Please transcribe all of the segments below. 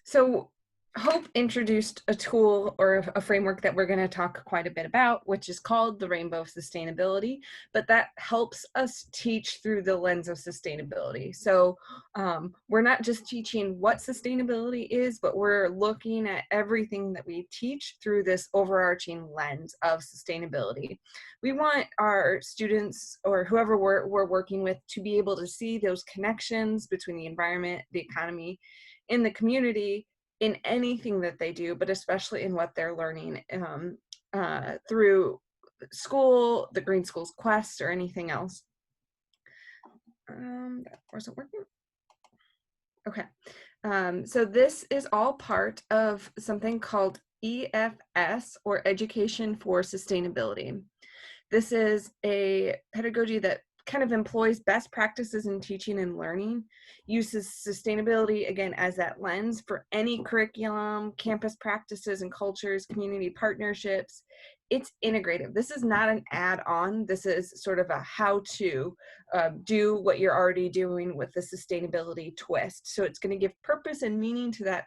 So Hope introduced a tool or a framework that we're going to talk quite a bit about, which is called the Rainbow of Sustainability, but that helps us teach through the lens of sustainability. So we're not just teaching what sustainability is, but we're looking at everything that we teach through this overarching lens of sustainability. We want our students or whoever we're working with to be able to see those connections between the environment, the economy, in the community, in anything that they do, but especially in what they're learning through school, the Green Schools Quest, or anything else. That wasn't working. Okay. So this is all part of something called EFS, or Education for Sustainability. This is a pedagogy that kind of employs best practices in teaching and learning, uses sustainability, again, as that lens for any curriculum, campus practices and cultures, community partnerships. It's integrative. This is not an add-on. This is sort of a how-to do what you're already doing with the sustainability twist. So it's going to give purpose and meaning to that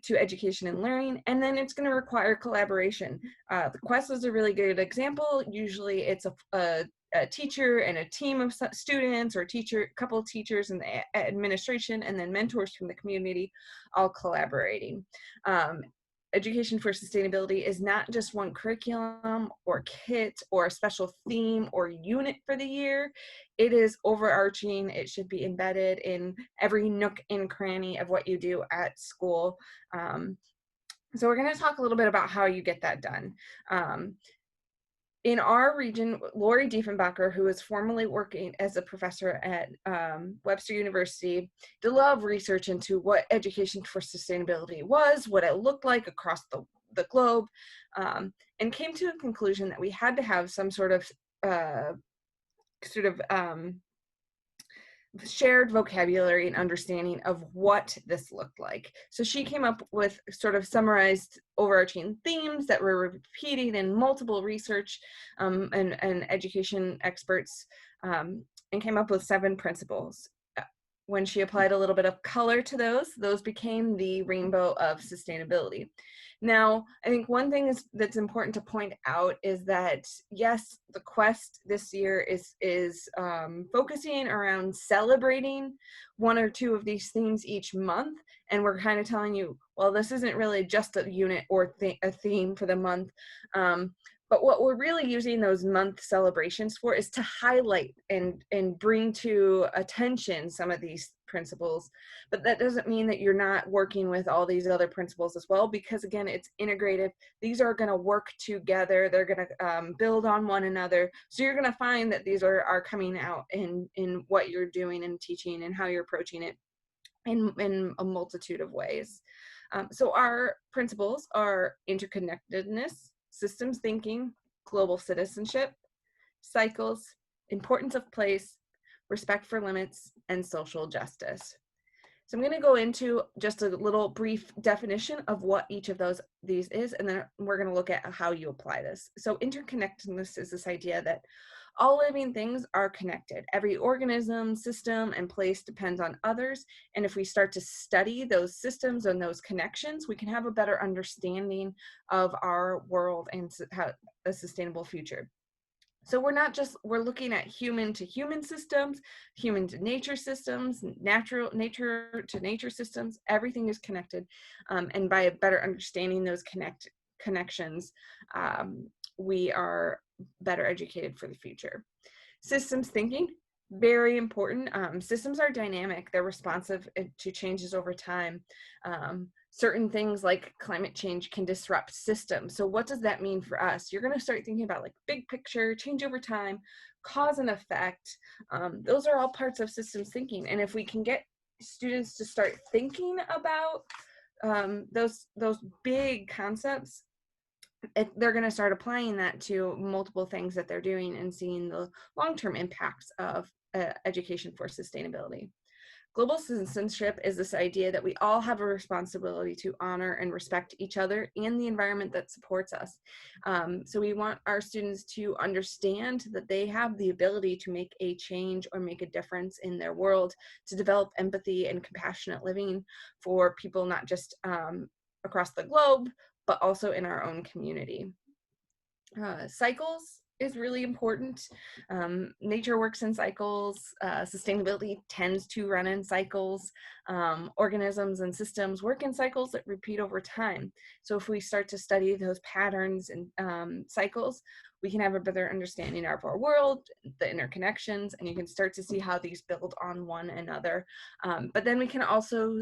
to education and learning, and then it's going to require collaboration. The Quest is a really good example. Usually it's a teacher and a team of students, or a couple of teachers and the administration, and then mentors from the community, all collaborating. Education for Sustainability is not just one curriculum or kit or a special theme or unit for the year. It is overarching. It should be embedded in every nook and cranny of what you do at school. So we're going to talk a little bit about how you get that done. In our region, Lori Diefenbacher, who is formerly working as a professor at Webster University, did a lot of research into what education for sustainability was, what it looked like across the globe, and came to a conclusion that we had to have some sort of shared vocabulary and understanding of what this looked like. So she came up with sort of summarized overarching themes that were repeated in multiple research and education experts, and came up with 7 principles. When she applied a little bit of color to those became the rainbow of sustainability. Now, I think one thing that's important to point out is that, yes, the Quest this year is focusing around celebrating 1 or 2 of these themes each month, and we're kind of telling you, well, this isn't really just a unit or a theme for the month. But what we're really using those month celebrations for is to highlight and bring to attention some of these principles. But that doesn't mean that you're not working with all these other principles as well, because again, it's integrative. These are going to work together. They're going to build on one another. So you're going to find that these are coming out in what you're doing and teaching and how you're approaching it in a multitude of ways. So our principles are interconnectedness, systems thinking, global citizenship, cycles, importance of place, respect for limits, and social justice. So I'm going to go into just a little brief definition of what each of these is, and then we're going to look at how you apply this. So interconnectedness is this idea that all living things are connected. Every organism, system, and place depends on others. And if we start to study those systems and those connections, we can have a better understanding of our world and how a sustainable future. So we're looking at human to human systems, human to nature systems, nature to nature systems. Everything is connected. And by a better understanding those connections, we are better educated for the future. Systems thinking, very important. Systems are dynamic. They're responsive to changes over time. Certain things like climate change can disrupt systems. So what does that mean for us? You're going to start thinking about like big picture, change over time, cause and effect. Those are all parts of systems thinking. And if we can get students to start thinking about those big concepts, they're going to start applying that to multiple things that they're doing and seeing the long-term impacts of education for sustainability. Global citizenship is this idea that we all have a responsibility to honor and respect each other and the environment that supports us. So we want our students to understand that they have the ability to make a change or make a difference in their world, to develop empathy and compassionate living for people not just across the globe, but also in our own community. Cycles is really important. Nature works in cycles. Sustainability tends to run in cycles. Organisms and systems work in cycles that repeat over time. So if we start to study those patterns and cycles, we can have a better understanding of our world, the interconnections, and you can start to see how these build on one another. But then we can also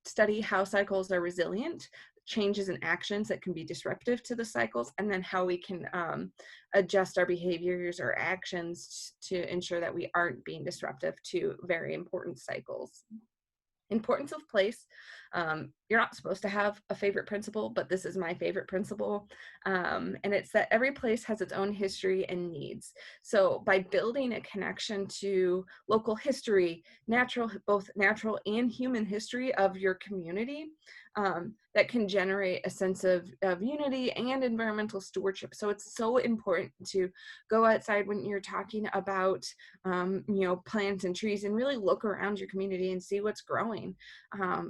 study how cycles are resilient, changes in actions that can be disruptive to the cycles, and then how we can adjust our behaviors or actions to ensure that we aren't being disruptive to very important cycles. Importance of place. You're not supposed to have a favorite principle, but this is my favorite principle. And it's that every place has its own history and needs. So by building a connection to local history, both natural and human history of your community, that can generate a sense of unity and environmental stewardship. So it's so important to go outside when you're talking about plants and trees, and really look around your community and see what's growing.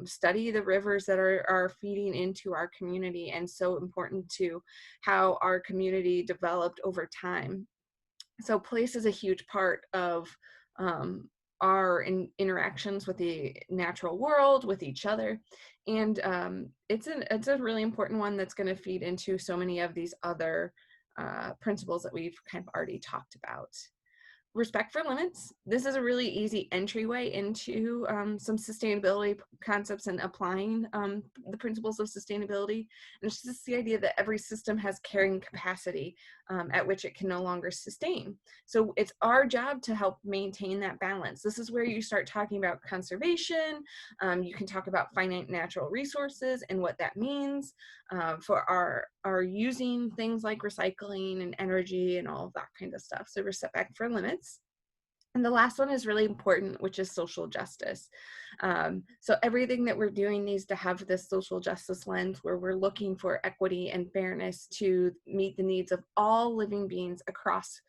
Study the rivers that are feeding into our community, and so important to how our community developed over time. So place is a huge part of our interactions with the natural world, with each other, and it's a really important one that's going to feed into so many of these other principles that we've kind of already talked about. Respect for limits. This is a really easy entryway into some sustainability concepts and applying the principles of sustainability. And it's just the idea that every system has carrying capacity at which it can no longer sustain. So it's our job to help maintain that balance. This is where you start talking about conservation. You can talk about finite natural resources and what that means for our using things like recycling and energy and all of that kind of stuff. So respect for limits. And the last one is really important, which is social justice. So everything that we're doing needs to have this social justice lens where we're looking for equity and fairness to meet the needs of all living beings across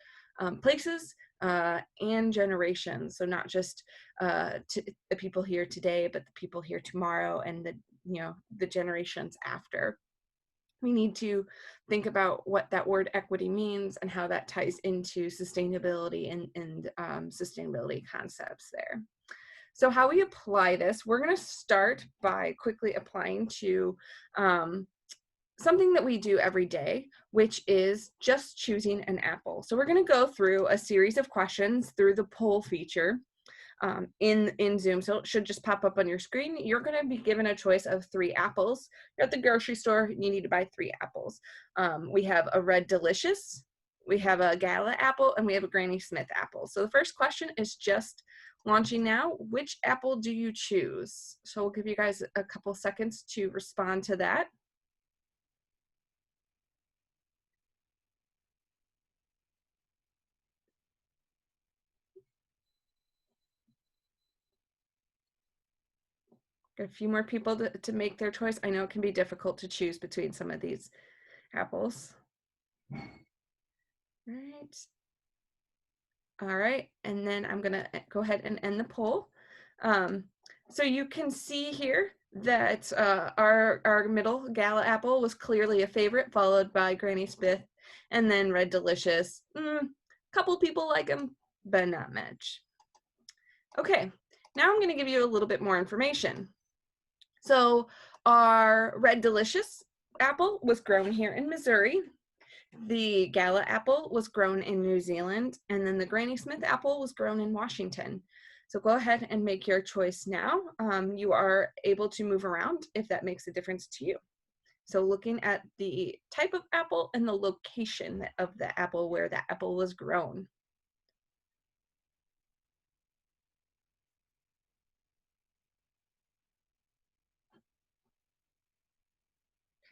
places and generations. So not just to the people here today, but the people here tomorrow and the generations after. We need to think about what that word equity means and how that ties into sustainability and sustainability concepts there. So how we apply this, we're going to start by quickly applying to something that we do every day, which is just choosing an apple. So we're going to go through a series of questions through the poll feature in Zoom. So it should just pop up on your screen. You're going to be given a choice of 3 apples. You're at the grocery store, you need to buy 3 apples. We have a Red Delicious, we have a Gala apple, and we have a Granny Smith apple. So the first question is just launching now. Which apple do you choose? So we'll give you guys a couple seconds to respond to that. Got a few more people to make their choice. I know it can be difficult to choose between some of these apples. All right, and then I'm gonna go ahead and end the poll. So you can see here that our middle Gala apple was clearly a favorite, followed by Granny Smith, and then Red Delicious. Couple people like them, but not much. Okay, now I'm gonna give you a little bit more information. So our Red Delicious apple was grown here in Missouri. The Gala apple was grown in New Zealand, and then the Granny Smith apple was grown in Washington. So go ahead and make your choice now. You are able to move around if that makes a difference to you. So looking at the type of apple and the location of the apple where the apple was grown.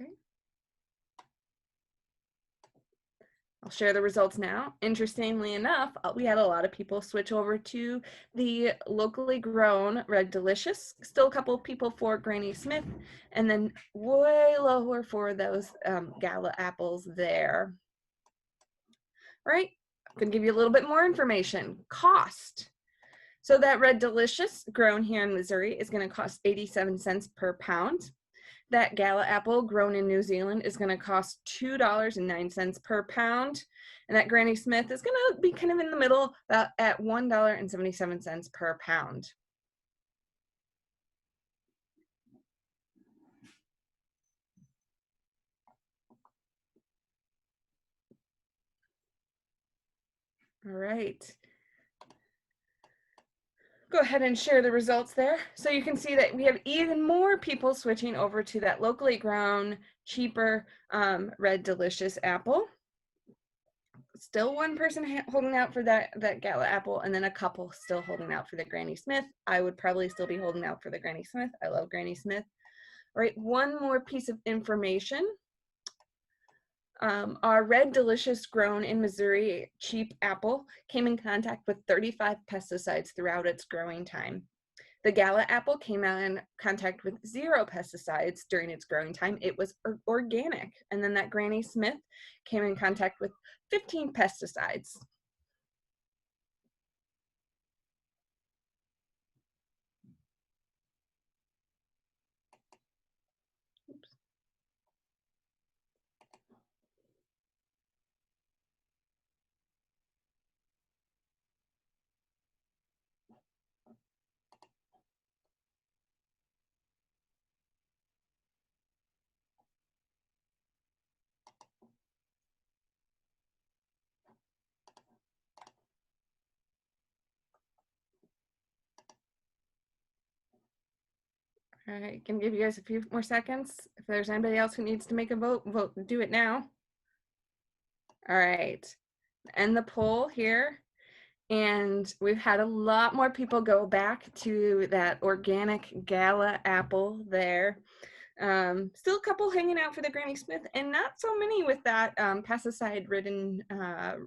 Okay. I'll share the results now. Interestingly enough, we had a lot of people switch over to the locally grown Red Delicious. Still a couple of people for Granny Smith, and then way lower for those Gala apples there. All right, I'm gonna give you a little bit more information. Cost. So that Red Delicious grown here in Missouri is gonna cost 87 cents per pound. That Gala apple grown in New Zealand is going to cost $2.09 per pound. And that Granny Smith is going to be kind of in the middle, about at $1.77 per pound. All right. Go ahead and share the results there. So you can see that we have even more people switching over to that locally grown, cheaper Red Delicious apple. Still one person holding out for that Gala apple, and then a couple still holding out for the Granny Smith. I would probably still be holding out for the Granny Smith. I love Granny Smith. All right, one more piece of information. Our Red Delicious grown in Missouri cheap apple came in contact with 35 pesticides throughout its growing time. The Gala apple came in contact with 0 pesticides during its growing time. It was organic. And then that Granny Smith came in contact with 15 pesticides. All right, can give you guys a few more seconds. If there's anybody else who needs to make a vote, do it now. All right, end the poll here. And we've had a lot more people go back to that organic Gala apple there. Still a couple hanging out for the Granny Smith, and not so many with that pesticide-ridden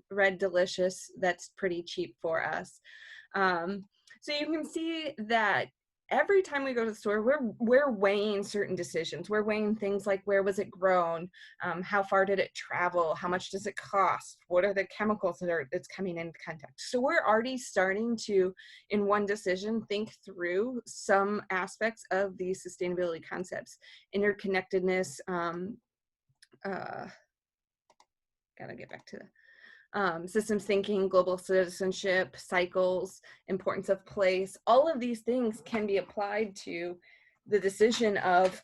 Red Delicious that's pretty cheap for us. So you can see that every time we go to the store, we're weighing certain decisions. We're weighing things like, where was it grown? How far did it travel? How much does it cost? What are the chemicals that's coming into contact? So we're already starting to, in one decision, think through some aspects of these sustainability concepts. Interconnectedness, gotta get back to the systems thinking, global citizenship, cycles, importance of place. All of these things can be applied to the decision of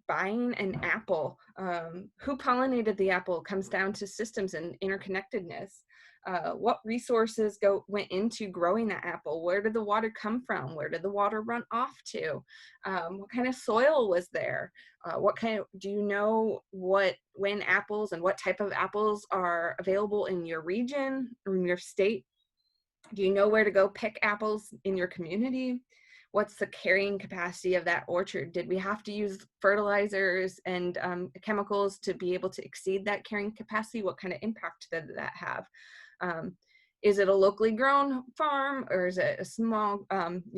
buying an apple. Who pollinated the apple comes down to systems and interconnectedness. What resources went into growing that apple? Where did the water come from? Where did the water run off to? What kind of soil was there? Do you know when apples and what type of apples are available in your region or in your state? Do you know where to go pick apples in your community? What's the carrying capacity of that orchard? Did we have to use fertilizers and chemicals to be able to exceed that carrying capacity? What kind of impact did that have? Is it a locally grown farm, or is it a small,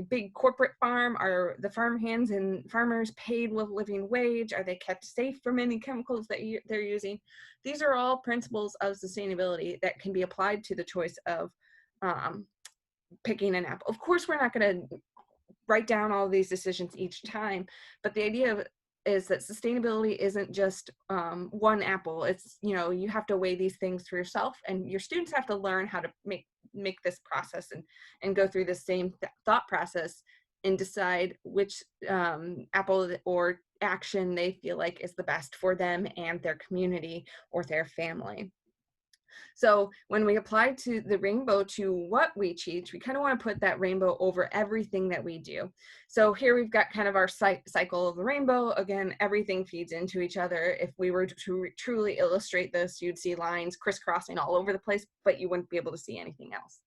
big corporate farm? Are the farm hands and farmers paid with living wage? Are they kept safe from any chemicals that they're using? These are all principles of sustainability that can be applied to the choice of picking an apple. Of course, we're not going to write down all of these decisions each time, but the idea is that sustainability isn't just one apple. It's, you have to weigh these things for yourself, and your students have to learn how to make this process and go through the same thought process and decide which apple or action they feel like is the best for them and their community or their family. So when we apply to the rainbow to what we teach, we kind of want to put that rainbow over everything that we do. So here we've got kind of our cycle of the rainbow. Again, everything feeds into each other. If we were to truly illustrate this, you'd see lines crisscrossing all over the place, but you wouldn't be able to see anything else.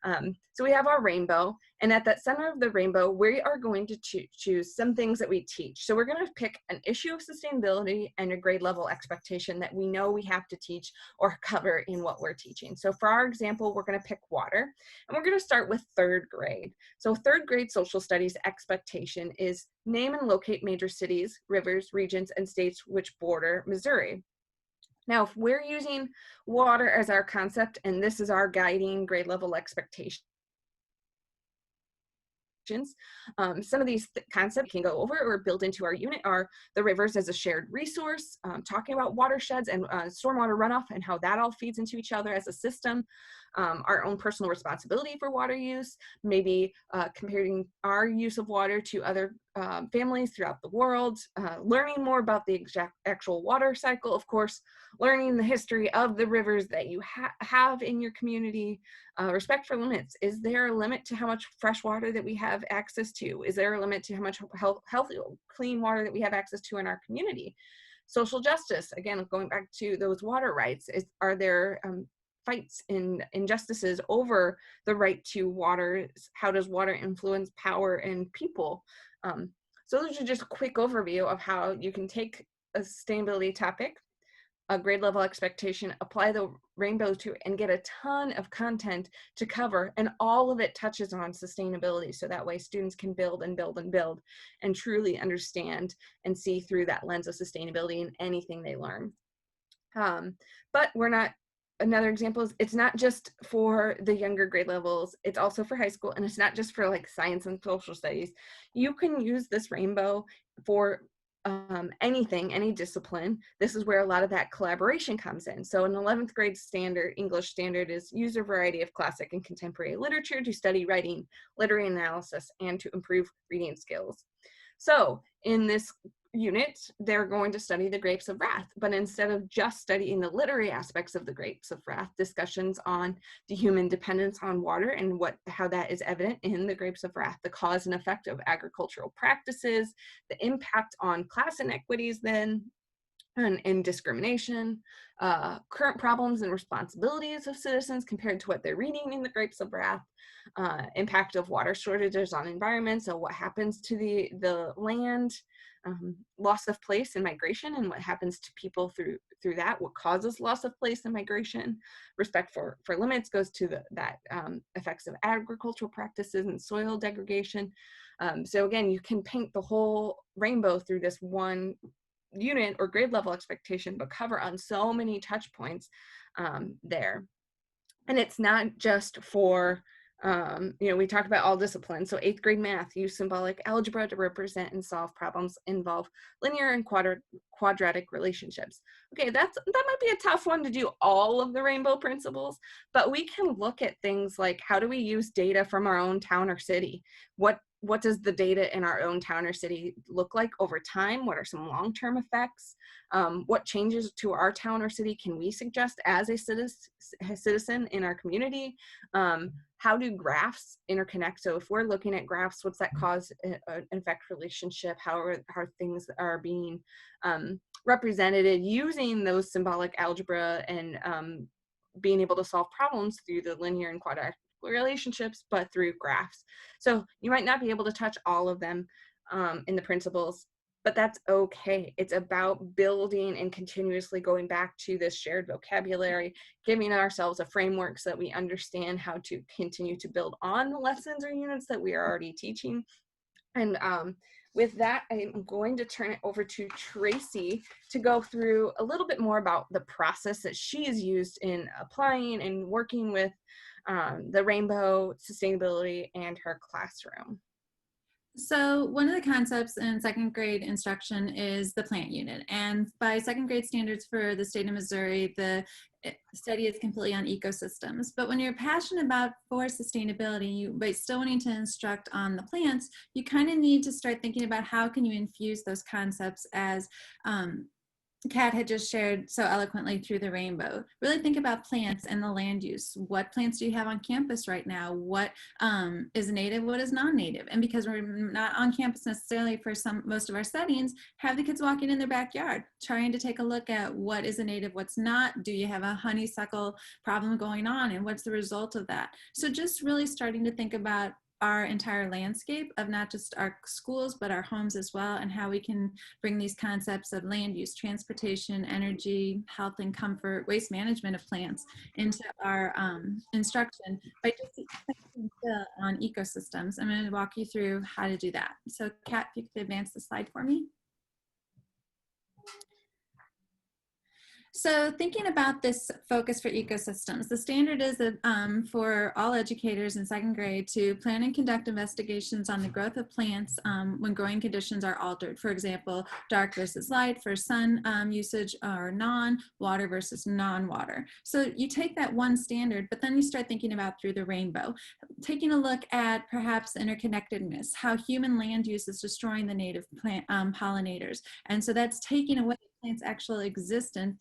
So we have our rainbow, and at that center of the rainbow, we are going to choose some things that we teach. So we're going to pick an issue of sustainability and a grade level expectation that we know we have to teach or cover in what we're teaching. So for our example, we're going to pick water, and we're going to start with third grade. So third grade social studies expectation is name and locate major cities, rivers, regions, and states which border Missouri. Now, if we're using water as our concept, and this is our guiding grade level expectation, some of these concepts can go over or build into our unit are the rivers as a shared resource, talking about watersheds and stormwater runoff and how that all feeds into each other as a system, our own personal responsibility for water use, maybe comparing our use of water to other families throughout the world, learning more about the actual water cycle, of course, learning the history of the rivers that you have in your community, respect for limits. Is there a limit to how much fresh water that we have access to? Is there a limit to how much healthy, clean water that we have access to in our community? Social justice, again, going back to those water rights, are there fights and injustices over the right to water? How does water influence power and people? So those are just a quick overview of how you can take a sustainability topic, a grade level expectation, apply the rainbow to it, and get a ton of content to cover, and all of it touches on sustainability, so that way students can build and build and build and truly understand and see through that lens of sustainability in anything they learn. But we're not, another example is it's not just for the younger grade levels, it's also for high school, and it's not just for like science and social studies. You can use this rainbow for anything, any discipline. This is where a lot of that collaboration comes in. So an 11th grade standard, English standard, is use a variety of classic and contemporary literature to study writing, literary analysis, and to improve reading skills. So in this unit, they're going to study the grapes of wrath, but instead of just studying the literary aspects of the grapes of wrath, discussions on the human dependence on water and how that is evident in the grapes of wrath, the cause and effect of agricultural practices, the impact on class inequities then, and discrimination, current problems and responsibilities of citizens compared to what they're reading in the grapes of wrath, impact of water shortages on environment, so what happens to the land, loss of place and migration, and what happens to people through that, what causes loss of place and migration. Respect for limits goes to that effects of agricultural practices and soil degradation. So again, you can paint the whole rainbow through this one unit or grade level expectation, but cover on so many touch points there. And it's not just for, we talk about all disciplines. So 8th grade math, use symbolic algebra to represent and solve problems involve linear and quadratic relationships. Okay, that might be a tough one to do all of the rainbow principles, but we can look at things like, how do we use data from our own town or city? What does the data in our own town or city look like over time? What are some long-term effects? What changes to our town or city can we suggest as a citizen in our community? How do graphs interconnect? So if we're looking at graphs, what's that cause and effect relationship? How things are being represented using those symbolic algebra and being able to solve problems through the linear and quadratic relationships, but through graphs. So you might not be able to touch all of them in the principles, but that's okay. It's about building and continuously going back to this shared vocabulary, giving ourselves a framework so that we understand how to continue to build on the lessons or units that we are already teaching. And with that, I'm going to turn it over to Tracy to go through a little bit more about the process that she has used in applying and working with the rainbow, sustainability, and her classroom. So one of the concepts in 2nd grade instruction is the plant unit. And by 2nd grade standards for the state of Missouri, the study is completely on ecosystems. But when you're passionate about for sustainability, but still wanting to instruct on the plants, you kind of need to start thinking about how can you infuse those concepts as Kat had just shared so eloquently through the rainbow. Really think about plants and the land use. What plants do you have on campus right now? What is native? What is non-native? And because we're not on campus necessarily for most of our settings, have the kids walking in their backyard, trying to take a look at what is a native, what's not. Do you have a honeysuckle problem going on, and what's the result of that? So just really starting to think about our entire landscape of not just our schools, but our homes as well, and how we can bring these concepts of land use, transportation, energy, health and comfort, waste management of plants into our instruction by just focusing still on ecosystems. I'm going to walk you through how to do that. So Kat, if you could advance the slide for me. So thinking about this focus for ecosystems, the standard is for all educators in second grade to plan and conduct investigations on the growth of plants when growing conditions are altered. For example, dark versus light, for sun usage or water versus non-water. So you take that one standard, but then you start thinking about through the rainbow, taking a look at perhaps interconnectedness, how human land use is destroying the native plant pollinators. And so that's taking away plant's actual existence,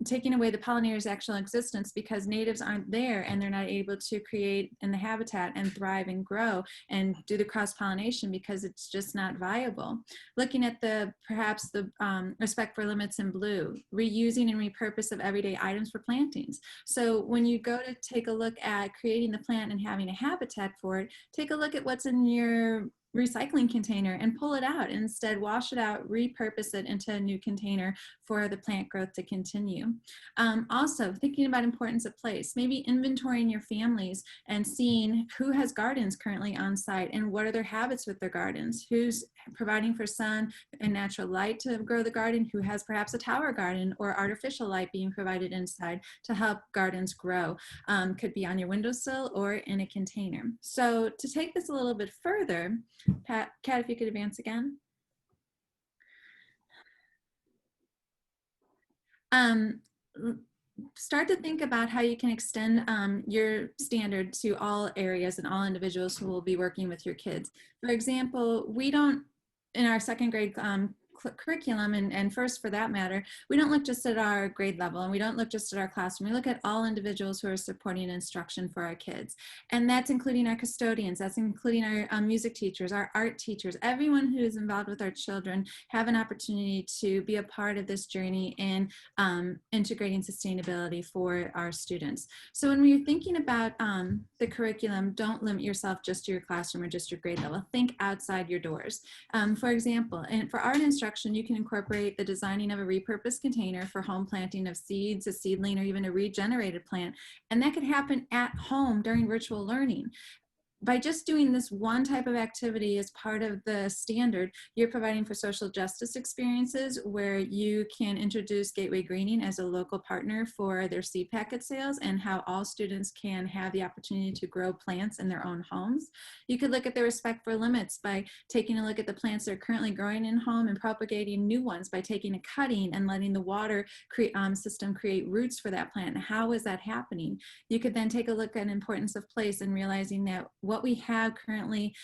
taking away the pollinators' actual existence because natives aren't there and they're not able to create in the habitat and thrive and grow and do the cross-pollination because it's just not viable. Looking at perhaps the respect for limits in blue, reusing and repurpose of everyday items for plantings. So when you go to take a look at creating the plant and having a habitat for it, take a look at what's in your recycling container and pull it out. Instead, wash it out, repurpose it into a new container for the plant growth to continue. Also, thinking about importance of place, maybe inventorying your families and seeing who has gardens currently on site and what are their habits with their gardens, who's providing for sun and natural light to grow the garden, who has perhaps a tower garden or artificial light being provided inside to help gardens grow. Could be on your windowsill or in a container. So to take this a little bit further, Kat, if you could advance again. Start to think about how you can extend your standard to all areas and all individuals who will be working with your kids. For example, we don't, in our second grade curriculum, and first for that matter, we don't look just at our grade level and we don't look just at our classroom. We look at all individuals who are supporting instruction for our kids. And that's including our custodians, that's including our music teachers, our art teachers, everyone who is involved with our children have an opportunity to be a part of this journey in integrating sustainability for our students. So when we're thinking about the curriculum, don't limit yourself just to your classroom or just your grade level. Think outside your doors. For example, and for art instruction, you can incorporate the designing of a repurposed container for home planting of seeds, a seedling, or even a regenerated plant. And that could happen at home during virtual learning. By just doing this one type of activity as part of the standard, you're providing for social justice experiences where you can introduce Gateway Greening as a local partner for their seed packet sales and how all students can have the opportunity to grow plants in their own homes. You could look at the respect for limits by taking a look at the plants that are currently growing in home and propagating new ones by taking a cutting and letting the water system create roots for that plant. How is that happening? You could then take a look at importance of place and realizing that what we have currently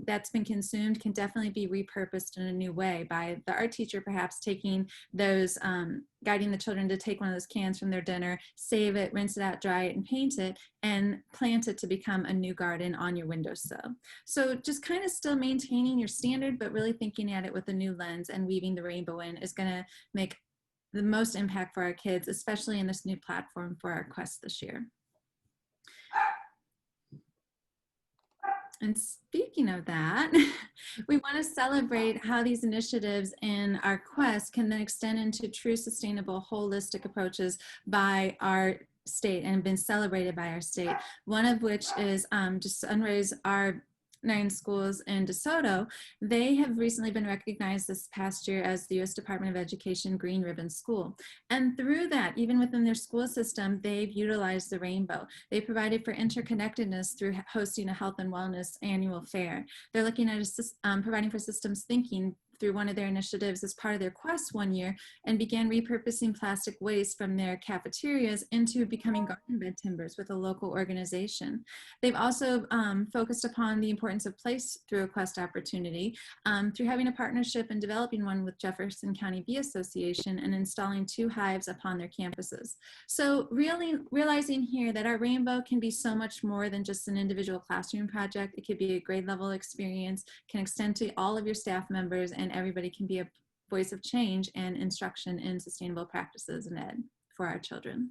that's been consumed can definitely be repurposed in a new way by the art teacher, perhaps taking those, guiding the children to take one of those cans from their dinner, save it, rinse it out, dry it, and paint it, and plant it to become a new garden on your windowsill. So just kind of still maintaining your standard, but really thinking at it with a new lens and weaving the rainbow in is going to make the most impact for our kids, especially in this new platform for our quest this year. And speaking of that, we want to celebrate how these initiatives in our quest can then extend into true sustainable holistic approaches by our state and been celebrated by our state. One of which is just Sunrays, our 9 schools in DeSoto. They have recently been recognized this past year as the U.S. Department of Education Green Ribbon School. And through that, even within their school system, they've utilized the rainbow. They provided for interconnectedness through hosting a health and wellness annual fair. They're looking at providing for systems thinking through one of their initiatives as part of their quest one year and began repurposing plastic waste from their cafeterias into becoming garden bed timbers with a local organization. They've also focused upon the importance of place through a quest opportunity through having a partnership and developing one with Jefferson County Bee Association and installing 2 hives upon their campuses. So really realizing here that our rainbow can be so much more than just an individual classroom project. It could be a grade level experience, can extend to all of your staff members, and everybody can be a voice of change and instruction in sustainable practices in ed for our children.